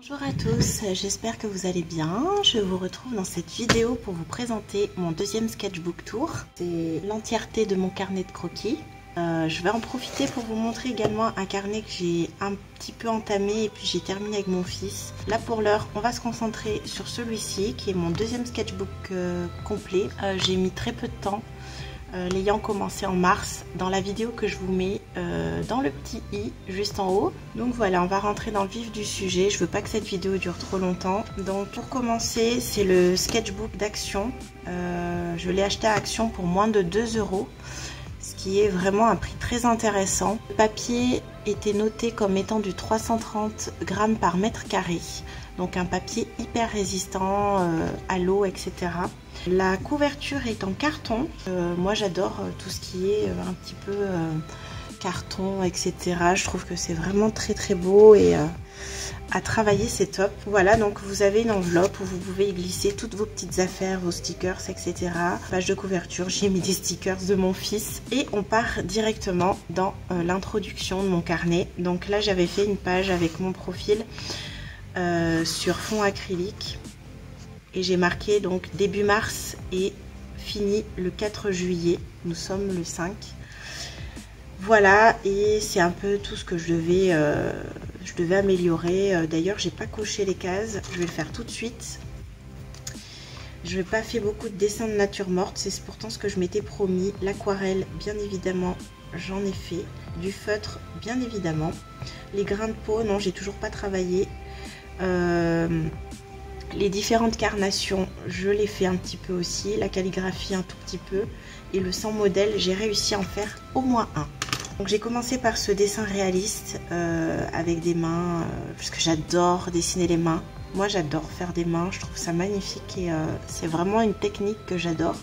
Bonjour à tous, j'espère que vous allez bien. Je vous retrouve dans cette vidéo pour vous présenter mon deuxième sketchbook tour. C'est l'entièreté de mon carnet de croquis. Je vais en profiter pour vous montrer également un carnet que j'ai un petit peu entamé et puis j'ai terminé avec mon fils. Là pour l'heure, on va se concentrer sur celui-ci qui est mon deuxième sketchbook complet. J'ai mis très peu de temps. L'ayant commencé en mars, dans la vidéo que je vous mets dans le petit i juste en haut. Donc voilà, on va rentrer dans le vif du sujet. Je veux pas que cette vidéo dure trop longtemps. Donc pour commencer, c'est le sketchbook d'Action. Je l'ai acheté à Action pour moins de 2 €, ce qui est vraiment un prix très intéressant. Le papier était noté comme étant du 330 grammes par mètre carré. Donc un papier hyper résistant à l'eau, etc. La couverture est en carton. Moi j'adore tout ce qui est un petit peu carton, etc. Je trouve que c'est vraiment très très beau et à travailler c'est top. Voilà, donc vous avez une enveloppe où vous pouvez y glisser toutes vos petites affaires, vos stickers, etc. Page de couverture, j'ai mis des stickers de mon fils. Et on part directement dans l'introduction de mon carnet. Donc là j'avais fait une page avec mon profil sur fond acrylique. Et j'ai marqué donc début mars et fini le 4 juillet. Nous sommes le 5. Voilà, et c'est un peu tout ce que je devais améliorer. D'ailleurs, j'ai pas coché les cases. Je vais le faire tout de suite. Je n'ai pas fait beaucoup de dessins de nature morte. C'est pourtant ce que je m'étais promis. L'aquarelle, bien évidemment, j'en ai fait. Du feutre, bien évidemment. Les grains de peau, non, j'ai toujours pas travaillé. Les différentes carnations, je les fais un petit peu aussi. La calligraphie, un tout petit peu. Et le sans modèle, j'ai réussi à en faire au moins un. Donc j'ai commencé par ce dessin réaliste avec des mains, parce que j'adore dessiner les mains. Moi j'adore faire des mains, je trouve ça magnifique et c'est vraiment une technique que j'adore.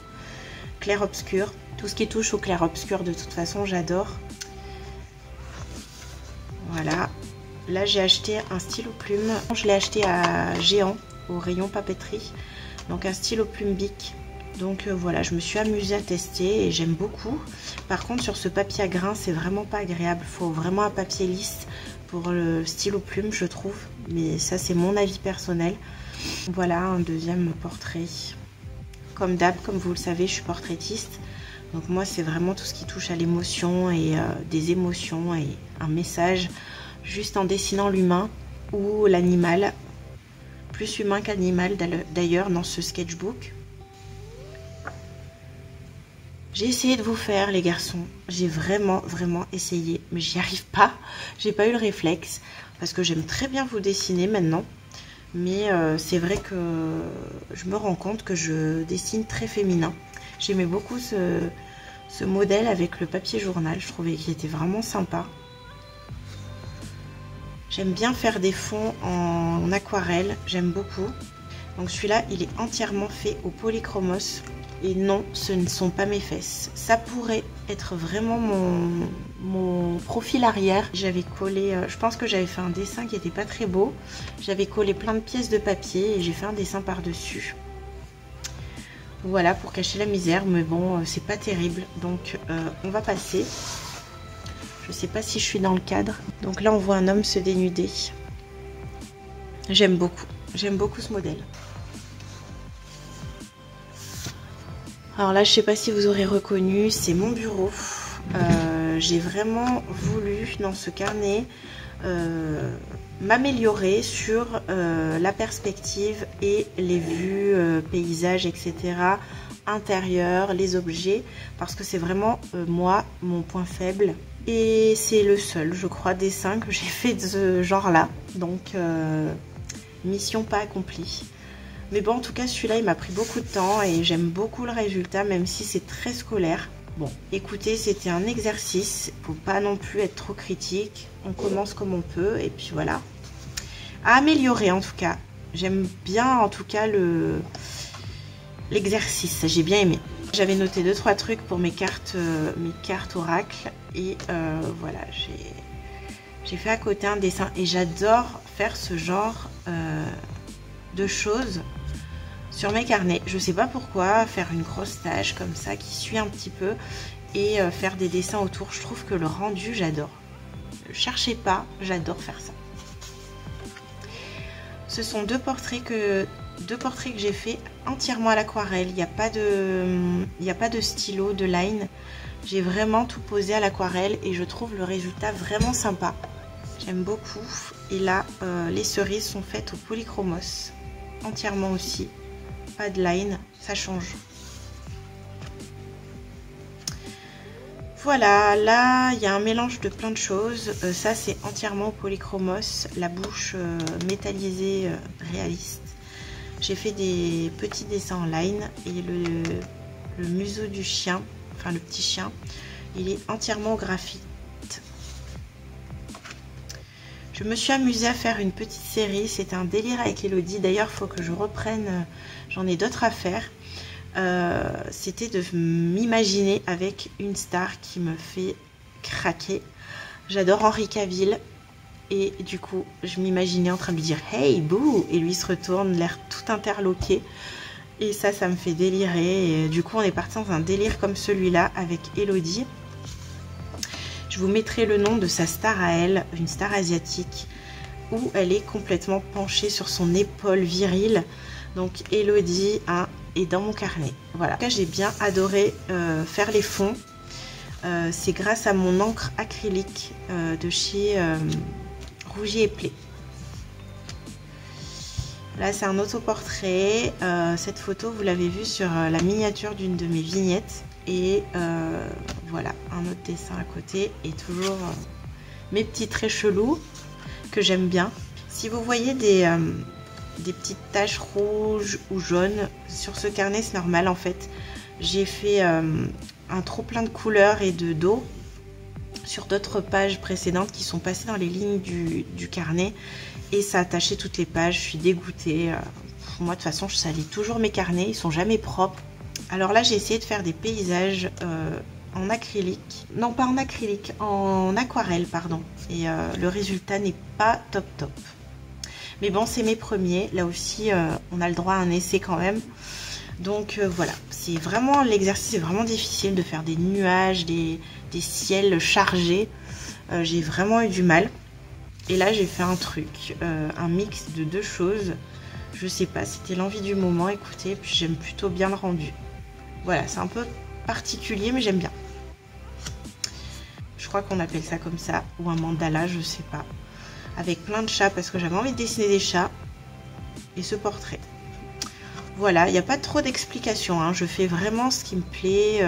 Clair-obscur, tout ce qui touche au clair-obscur de toute façon j'adore. Voilà, là j'ai acheté un stylo plume, je l'ai acheté à Géant, au rayon papeterie, donc un stylo plume Bic. Donc voilà, je me suis amusée à tester et j'aime beaucoup. Par contre sur ce papier à grains c'est vraiment pas agréable, il faut vraiment un papier lisse pour le stylo plume je trouve, mais ça c'est mon avis personnel. Voilà un deuxième portrait. Comme d'hab, comme vous le savez, je suis portraitiste, donc moi c'est vraiment tout ce qui touche à l'émotion et des émotions et un message, juste en dessinant l'humain ou l'animal. Plus humain qu'animal d'ailleurs dans ce sketchbook. J'ai essayé de vous faire les garçons, j'ai vraiment essayé, mais j'y arrive pas, j'ai pas eu le réflexe, parce que j'aime très bien vous dessiner maintenant, mais c'est vrai que je me rends compte que je dessine très féminin. J'aimais beaucoup ce modèle avec le papier journal, je trouvais qu'il était vraiment sympa. J'aime bien faire des fonds en aquarelle, j'aime beaucoup. Donc celui-là, il est entièrement fait au polychromos. Et non, ce ne sont pas mes fesses. Ça pourrait être vraiment mon profil arrière. J'avais collé, je pense que j'avais fait un dessin qui n'était pas très beau. J'avais collé plein de pièces de papier et j'ai fait un dessin par-dessus. Voilà, pour cacher la misère, mais bon, c'est pas terrible. Donc on va passer. Je sais pas si je suis dans le cadre. Donc là, on voit un homme se dénuder. J'aime beaucoup ce modèle. Alors là, je sais pas si vous aurez reconnu, c'est mon bureau. J'ai vraiment voulu, dans ce carnet, m'améliorer sur la perspective et les vues, paysages, etc. Intérieur, les objets, parce que c'est vraiment, moi, mon point faible. Et c'est le seul, je crois, dessin que j'ai fait de ce genre-là. Donc, mission pas accomplie. Mais bon, en tout cas, celui-là, il m'a pris beaucoup de temps et j'aime beaucoup le résultat, même si c'est très scolaire. Bon, écoutez, c'était un exercice. Faut pas non plus être trop critique. On commence comme on peut et puis voilà. À améliorer, en tout cas. J'aime bien, en tout cas, l'exercice. J'ai bien aimé. J'avais noté 2-3 trucs pour mes cartes oracle. Et voilà, j'ai fait à côté un dessin. Et j'adore faire ce genre de choses sur mes carnets. Je sais pas pourquoi, faire une grosse tâche comme ça qui suit un petit peu et faire des dessins autour. Je trouve que le rendu, j'adore. Cherchez pas, j'adore faire ça. Ce sont deux portraits que j'ai fait entièrement à l'aquarelle. Il n'y a pas de stylo, de line. J'ai vraiment tout posé à l'aquarelle et je trouve le résultat vraiment sympa. J'aime beaucoup. Et là, les cerises sont faites au polychromos. Entièrement aussi. Pas de line, ça change. Voilà, là il y a un mélange de plein de choses. Ça c'est entièrement au polychromos, la bouche métallisée réaliste. J'ai fait des petits dessins en line et le museau du chien, enfin le petit chien, il est entièrement au graphite. Je me suis amusée à faire une petite série, c'était un délire avec Elodie. D'ailleurs il faut que je reprenne, j'en ai d'autres à faire. C'était de m'imaginer avec une star qui me fait craquer. J'adore Henry Cavill et du coup je m'imaginais en train de lui dire hey bouh, et lui se retourne, l'air tout interloqué, et ça me fait délirer. Et du coup on est parti dans un délire comme celui-là avec Elodie. Je vous mettrai le nom de sa star à elle, une star asiatique où elle est complètement penchée sur son épaule virile. Donc Elodie est dans mon carnet. Voilà, j'ai bien adoré faire les fonds. C'est grâce à mon encre acrylique de chez Rougier & Play. Là c'est un autoportrait. Cette photo vous l'avez vue sur la miniature d'une de mes vignettes. Et voilà, un autre dessin à côté. Et toujours mes petits traits chelous que j'aime bien. Si vous voyez des petites taches rouges ou jaunes sur ce carnet, c'est normal en fait. J'ai fait un trop plein de couleurs et d'eau sur d'autres pages précédentes qui sont passées dans les lignes du carnet et ça a taché toutes les pages. Je suis dégoûtée. Moi de toute façon je salis toujours mes carnets, ils sont jamais propres. Alors là j'ai essayé de faire des paysages en acrylique, non pas en acrylique, en aquarelle pardon, et le résultat n'est pas top. Mais bon, c'est mes premiers. Là aussi, on a le droit à un essai quand même. Donc voilà, c'est vraiment l'exercice, c'est vraiment difficile de faire des nuages, des ciels chargés. J'ai vraiment eu du mal. Et là, j'ai fait un truc, un mix de deux choses. Je sais pas, c'était l'envie du moment. Écoutez, puis j'aime plutôt bien le rendu. Voilà, c'est un peu particulier, mais j'aime bien. Je crois qu'on appelle ça comme ça, ou un mandala, je sais pas. Avec plein de chats parce que j'avais envie de dessiner des chats et ce portrait. Voilà, il n'y a pas trop d'explications, hein. Je fais vraiment ce qui me plaît.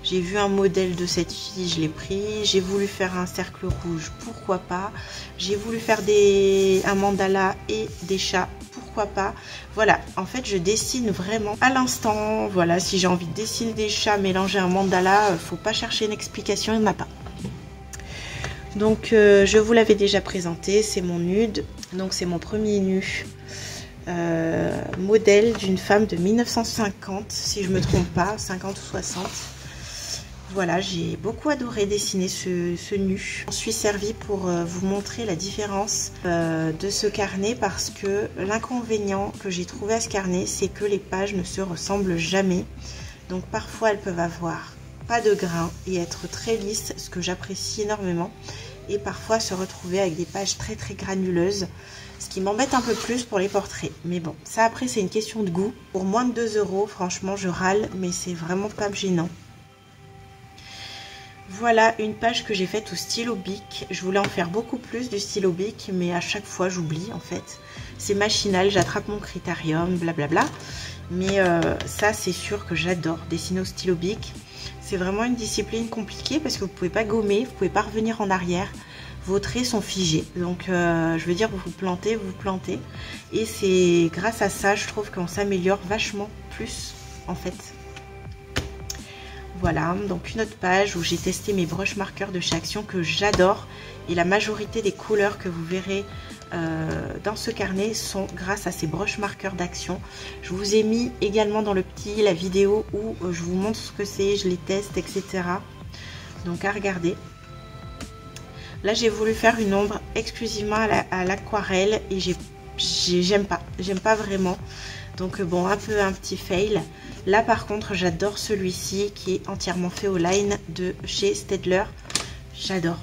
J'ai vu un modèle de cette fille, je l'ai pris. J'ai voulu faire un cercle rouge, pourquoi pas. J'ai voulu faire un mandala et des chats, pourquoi pas. Voilà, en fait je dessine vraiment à l'instant. Voilà, si j'ai envie de dessiner des chats, mélanger un mandala, faut pas chercher une explication, il n'y en a pas. Donc je vous l'avais déjà présenté, c'est mon nude, donc c'est mon premier nu, modèle d'une femme de 1950, si je me trompe pas, 50 ou 60. Voilà, j'ai beaucoup adoré dessiner ce nu. Je suis servie pour vous montrer la différence de ce carnet parce que l'inconvénient que j'ai trouvé à ce carnet, c'est que les pages ne se ressemblent jamais. Donc parfois elles peuvent avoir pas de grain et être très lisses, ce que j'apprécie énormément, et parfois se retrouver avec des pages très granuleuses, ce qui m'embête un peu plus pour les portraits. Mais bon, ça après c'est une question de goût. Pour moins de 2 €, franchement je râle, mais c'est vraiment pas gênant. Voilà une page que j'ai faite au stylo bic. Je voulais en faire beaucoup plus du stylo bic, mais à chaque fois j'oublie en fait. C'est machinal, j'attrape mon critérium, blablabla. Mais ça c'est sûr que j'adore dessiner au stylo bic. C'est vraiment une discipline compliquée parce que vous ne pouvez pas gommer, vous ne pouvez pas revenir en arrière. Vos traits sont figés. Donc je veux dire, vous vous plantez. Et c'est grâce à ça, je trouve qu'on s'améliore vachement plus en fait. Voilà, donc une autre page où j'ai testé mes brush marqueurs de chez Action que j'adore. Et la majorité des couleurs que vous verrez dans ce carnet sont grâce à ces brush marqueurs d'Action. Je vous ai mis également dans le petit la vidéo où je vous montre ce que c'est, je les teste, etc. Donc à regarder. Là j'ai voulu faire une ombre exclusivement à l'aquarelle et j'aime pas vraiment. Donc bon, un petit fail. Là par contre j'adore celui-ci qui est entièrement fait au line de chez Staedtler. J'adore.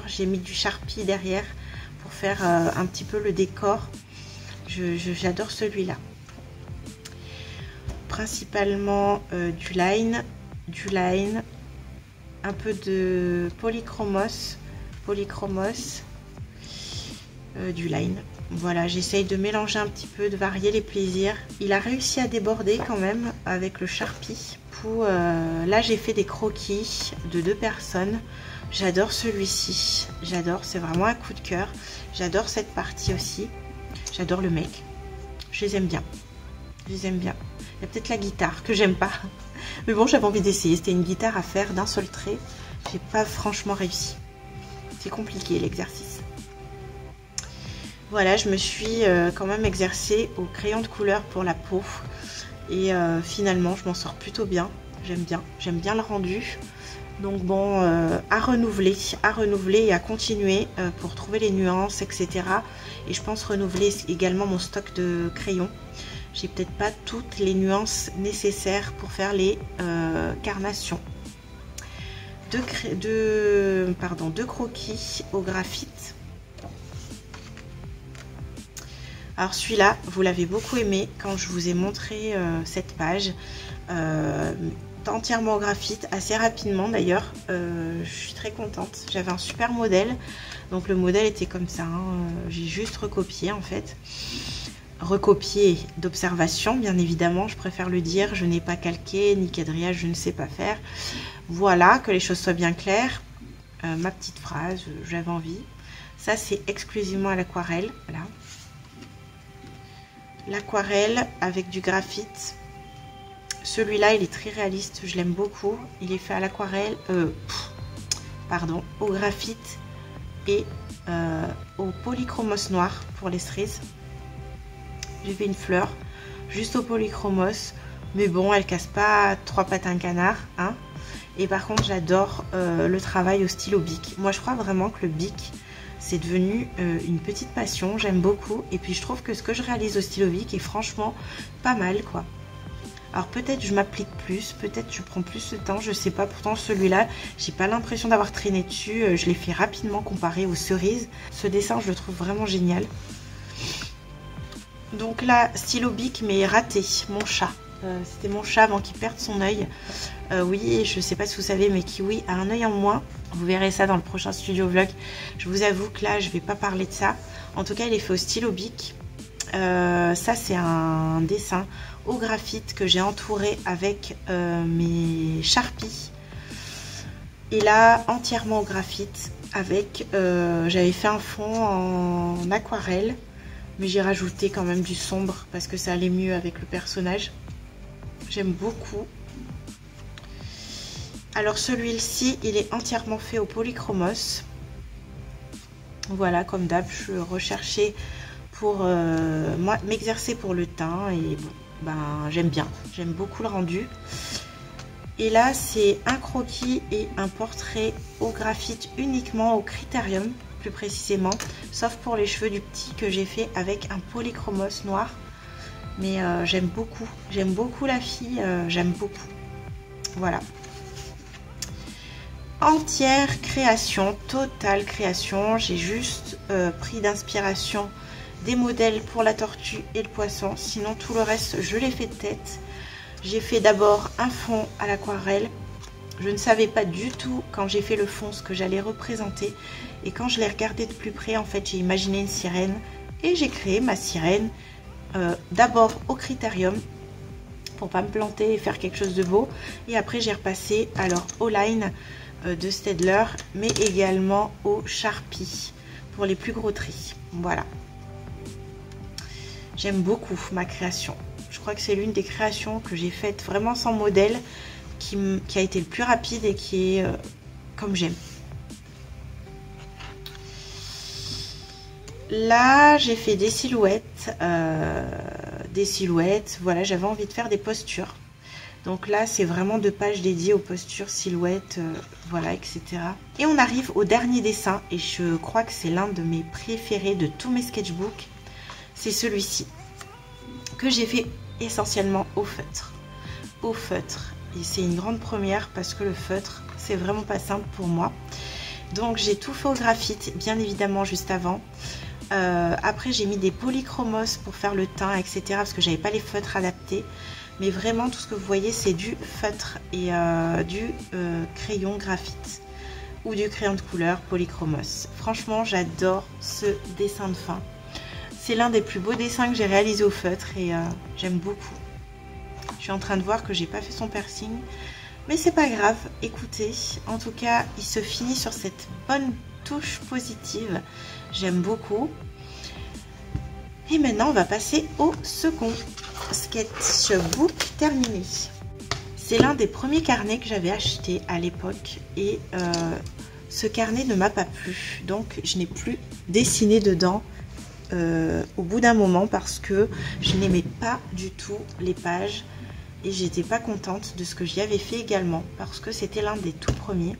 J'ai mis du Sharpie derrière pour faire un petit peu le décor. J'adore celui-là. Principalement du line, un peu de polychromos, du line. Voilà, j'essaye de mélanger un petit peu, de varier les plaisirs. Il a réussi à déborder quand même avec le Sharpie. Là, j'ai fait des croquis de 2 personnes. J'adore celui-ci. J'adore, c'est vraiment un coup de cœur. J'adore cette partie aussi. J'adore le mec. Je les aime bien. Je les aime bien. Il y a peut-être la guitare que j'aime pas. Mais bon, j'avais envie d'essayer. C'était une guitare à faire d'un seul trait. J'ai pas franchement réussi. C'est compliqué l'exercice. Voilà, je me suis quand même exercée au crayon de couleur pour la peau. Et finalement, je m'en sors plutôt bien. J'aime bien le rendu. Donc bon, à renouveler et à continuer pour trouver les nuances, etc. Et je pense renouveler également mon stock de crayons. J'ai peut-être pas toutes les nuances nécessaires pour faire les carnations. Deux croquis au graphite. Alors celui-là, vous l'avez beaucoup aimé quand je vous ai montré cette page. Entièrement au graphite, assez rapidement d'ailleurs. Je suis très contente. J'avais un super modèle. Donc le modèle était comme ça. Hein. J'ai juste recopié en fait. Recopié d'observation, bien évidemment. Je préfère le dire. Je n'ai pas calqué, ni quadrillage, je ne sais pas faire. Voilà, que les choses soient bien claires. Ma petite phrase, j'avais envie. Ça, c'est exclusivement à l'aquarelle. Voilà. L'aquarelle avec du graphite. Celui-là, il est très réaliste. Je l'aime beaucoup. Il est fait à l'aquarelle. Au graphite et au polychromos noir pour les cerises. J'ai fait une fleur juste au polychromos. Mais bon, elle casse pas 3 pattes à un canard. Hein. Et par contre, j'adore le travail au stylo bic. Moi, je crois vraiment que le bic, c'est devenu une petite passion. J'aime beaucoup. Et puis, je trouve que ce que je réalise au stylo bic est franchement pas mal, quoi. Alors, peut-être je m'applique plus. Peut-être je prends plus de temps. Je sais pas. Pourtant, celui-là, j'ai pas l'impression d'avoir traîné dessus. Je l'ai fait rapidement comparé aux cerises. Ce dessin, je le trouve vraiment génial. Donc là, stylo bic, mais raté. Mon chat. C'était mon chat avant qu'il perde son œil. Oui, je sais pas si vous savez, mais Kiwi a un œil en moins. Vous verrez ça dans le prochain studio vlog. Je vous avoue que là, je vais pas parler de ça. En tout cas, il est fait au stylo bic. Ça, c'est un dessin au graphite que j'ai entouré avec mes Sharpies. Et là, entièrement au graphite avec... j'avais fait un fond en aquarelle. Mais j'ai rajouté quand même du sombre parce que ça allait mieux avec le personnage. J'aime beaucoup. Alors celui-ci, il est entièrement fait au polychromos. Voilà, comme d'hab, je recherchais pour m'exercer pour le teint. Et bon, ben, j'aime bien. J'aime beaucoup le rendu. Et là, c'est un croquis et un portrait au graphite uniquement au critérium, plus précisément. Sauf pour les cheveux du petit que j'ai fait avec un polychromos noir. Mais j'aime beaucoup la fille, j'aime beaucoup. Voilà. Entière création, totale création. J'ai juste pris d'inspiration des modèles pour la tortue et le poisson. Sinon tout le reste, je l'ai fait de tête. J'ai fait d'abord un fond à l'aquarelle. Je ne savais pas du tout quand j'ai fait le fond ce que j'allais représenter. Et quand je l'ai regardé de plus près, en fait, j'ai imaginé une sirène. Et j'ai créé ma sirène. D'abord au critérium pour pas me planter et faire quelque chose de beau, et après j'ai repassé alors au line de Staedtler, mais également au Sharpie pour les plus gros tris. Voilà, j'aime beaucoup ma création. Je crois que c'est l'une des créations que j'ai faites vraiment sans modèle, qui a été le plus rapide et qui est comme j'aime. Là, j'ai fait des silhouettes. Voilà, j'avais envie de faire des postures. Donc là, c'est vraiment 2 pages dédiées aux postures, silhouettes, voilà, etc. Et on arrive au dernier dessin. Et je crois que c'est l'un de mes préférés de tous mes sketchbooks. C'est celui-ci, que j'ai fait essentiellement au feutre. Au feutre. Et c'est une grande première parce que le feutre, c'est vraiment pas simple pour moi. Donc j'ai tout fait au graphite, bien évidemment, juste avant. Après j'ai mis des polychromos pour faire le teint, etc. parce que j'avais pas les feutres adaptés. Mais vraiment tout ce que vous voyez c'est du feutre et du crayon graphite ou du crayon de couleur polychromos. Franchement j'adore ce dessin de fin. C'est l'un des plus beaux dessins que j'ai réalisé au feutre et j'aime beaucoup. Je suis en train de voir que j'ai pas fait son piercing, mais c'est pas grave. Écoutez, en tout cas, il se finit sur cette bonne touche positive. J'aime beaucoup. Et maintenant, on va passer au second sketchbook terminé. C'est l'un des premiers carnets que j'avais acheté à l'époque et ce carnet ne m'a pas plu. Donc, je n'ai plus dessiné dedans. Au bout d'un moment parce que je n'aimais pas du tout les pages et j'étais pas contente de ce que j'y avais fait également parce que c'était l'un des tout premiers.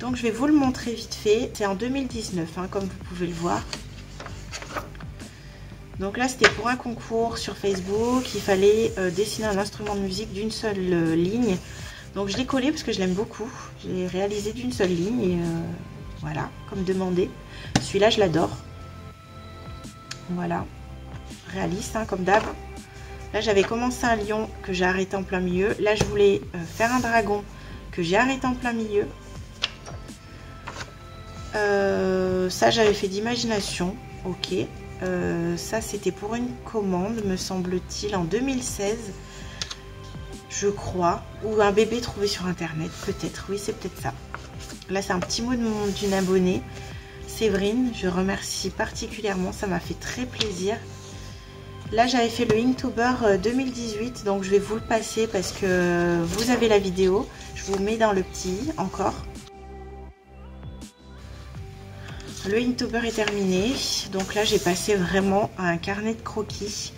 Donc je vais vous le montrer vite fait. C'est en 2019 hein, comme vous pouvez le voir. Donc là c'était pour un concours sur Facebook. Il fallait dessiner un instrument de musique d'une seule ligne. Donc je l'ai collé parce que je l'aime beaucoup. Je l'ai réalisé d'une seule ligne et voilà comme demandé. Celui-là je l'adore. Voilà, réaliste hein, comme d'hab. Là j'avais commencé un lion que j'ai arrêté en plein milieu. Là je voulais faire un dragon que j'ai arrêté en plein milieu. Ça j'avais fait d'imagination. Ok. Ça c'était pour une commande me semble-t-il en 2016. Je crois. Ou un bébé trouvé sur internet. Peut-être. Oui c'est peut-être ça. Là c'est un petit mot d'une abonnée. Séverine, je remercie particulièrement, ça m'a fait très plaisir. Là j'avais fait le Inktober 2018, donc je vais vous le passer parce que vous avez la vidéo. Je vous mets dans le petit encore. Le Inktober est terminé, donc là j'ai passé vraiment à un carnet de croquis.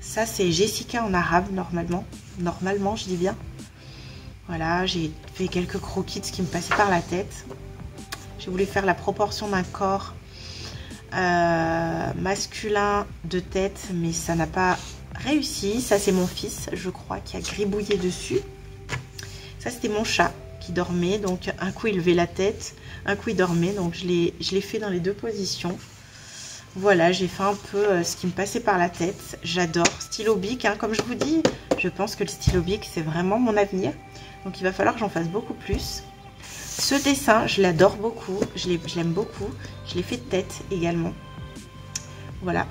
Ça c'est Jessica en arabe normalement je dis bien. Voilà, j'ai fait quelques croquis de ce qui me passait par la tête. Je voulais faire la proportion d'un corps masculin de tête, mais ça n'a pas réussi. Ça, c'est mon fils, je crois, qui a gribouillé dessus. Ça, c'était mon chat qui dormait. Donc, un coup, il levait la tête, un coup, il dormait. Donc, je l'ai fait dans les deux positions. Voilà, j'ai fait un peu ce qui me passait par la tête. J'adore. Stylo Bic, hein, comme je vous dis, je pense que le stylo Bic, c'est vraiment mon avenir. Donc, il va falloir que j'en fasse beaucoup plus. Ce dessin, je l'adore beaucoup, je l'aime beaucoup. Je l'ai fait de tête également. Voilà.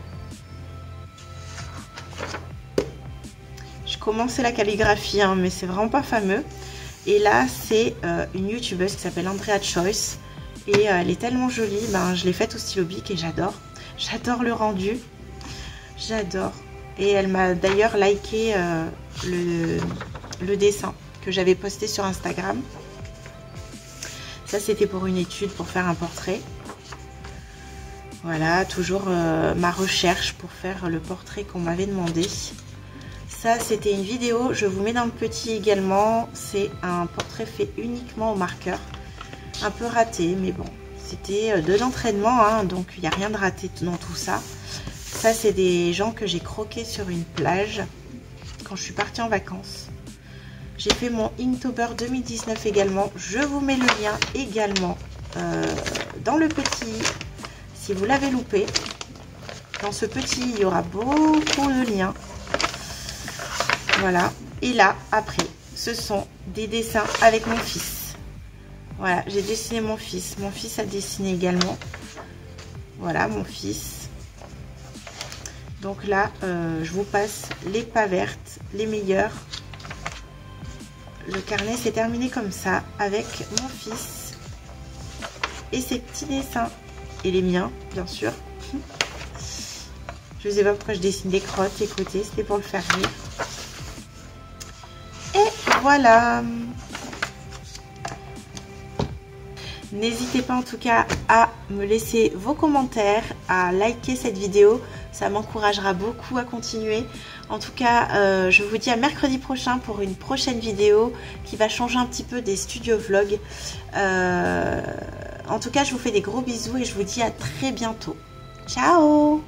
Je commençais la calligraphie, hein, mais c'est vraiment pas fameux. Et là, c'est une youtubeuse qui s'appelle Andrea Choice. Et elle est tellement jolie, ben, je l'ai faite au stylo Bic et j'adore. J'adore le rendu. J'adore. Et elle m'a d'ailleurs liké le dessin que j'avais posté sur Instagram. Ça, c'était pour une étude, pour faire un portrait. Voilà, toujours ma recherche pour faire le portrait qu'on m'avait demandé. Ça, c'était une vidéo, je vous mets dans le petit également. C'est un portrait fait uniquement au marqueur. Un peu raté, mais bon, c'était de l'entraînement, hein, donc il n'y a rien de raté dans tout ça. Ça, c'est des gens que j'ai croqués sur une plage quand je suis partie en vacances. J'ai fait mon Inktober 2019 également. Je vous mets le lien également dans le petit, si vous l'avez loupé. Dans ce petit, il y aura beaucoup de liens. Voilà. Et là, après, ce sont des dessins avec mon fils. Voilà, j'ai dessiné mon fils. Mon fils a dessiné également. Voilà, mon fils. Donc là, je vous passe les pas vertes, les meilleures. Le carnet s'est terminé comme ça, avec mon fils et ses petits dessins. Et les miens, bien sûr. Je ne sais pas pourquoi je dessine des crottes, écoutez, c'était pour le faire rire. Et voilà. N'hésitez pas en tout cas à me laisser vos commentaires, à liker cette vidéo. Ça m'encouragera beaucoup à continuer. En tout cas, je vous dis à mercredi prochain pour une prochaine vidéo qui va changer un petit peu des studio vlogs. En tout cas, je vous fais des gros bisous et je vous dis à très bientôt. Ciao!